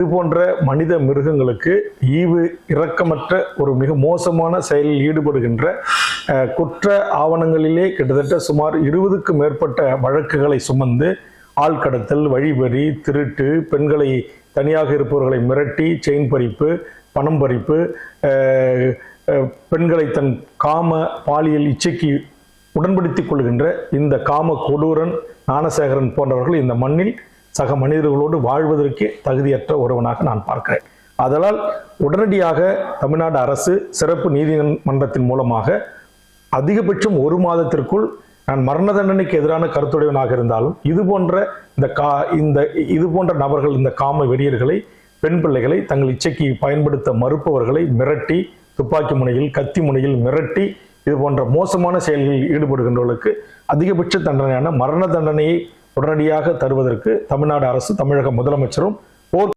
இது போன்ற மனித மிருகங்களுக்கு ஈவு இரக்கமற்ற ஒரு மிக மோசமான செயலில் ஈடுபடுகின்ற குற்ற ஆவணங்களிலே கிட்டத்தட்ட சுமார் 20க்கும் மேற்பட்ட வழக்குகளை சுமந்து ஆள்கடத்தல், வழிபறி, திருட்டு, பெண்களை தனியாக இருப்பவர்களை மிரட்டி செயின் பறிப்பு, பணம் பறிப்பு, பெண்களை தன் காம பாலியல் இச்சைக்கு உடன்படுத்திக் கொள்கின்ற இந்த காம கொடூரன் ஞானசேகரன் போன்றவர்கள் இந்த மண்ணில் சக மனிதர்களோடு வாழ்வதற்கே தகுதியற்ற ஒருவனாக நான் பார்க்கிறேன். அதனால் உடனடியாக தமிழ்நாடு அரசு சிறப்பு நீதிமன்றத்தின் மூலமாக அதிகபட்சம் 1 மாதத்திற்குள் நான் மரண தண்டனைக்கு எதிரான கருத்துடையவனாக இருந்தாலும் இது போன்ற நபர்கள், இந்த காம வெறியர்களை, பெண் பிள்ளைகளை தங்கள் இச்சைக்கு பயன்படுத்த மறுப்பவர்களை மிரட்டி, துப்பாக்கி முனையில், கத்தி முனையில் மிரட்டி இது போன்ற மோசமான செயல்களில் ஈடுபடுகின்றவர்களுக்கு அதிகபட்ச தண்டனையான மரண தண்டனையை உடனடியாக தருவதற்கு தமிழ்நாடு அரசு, தமிழக முதலமைச்சரும்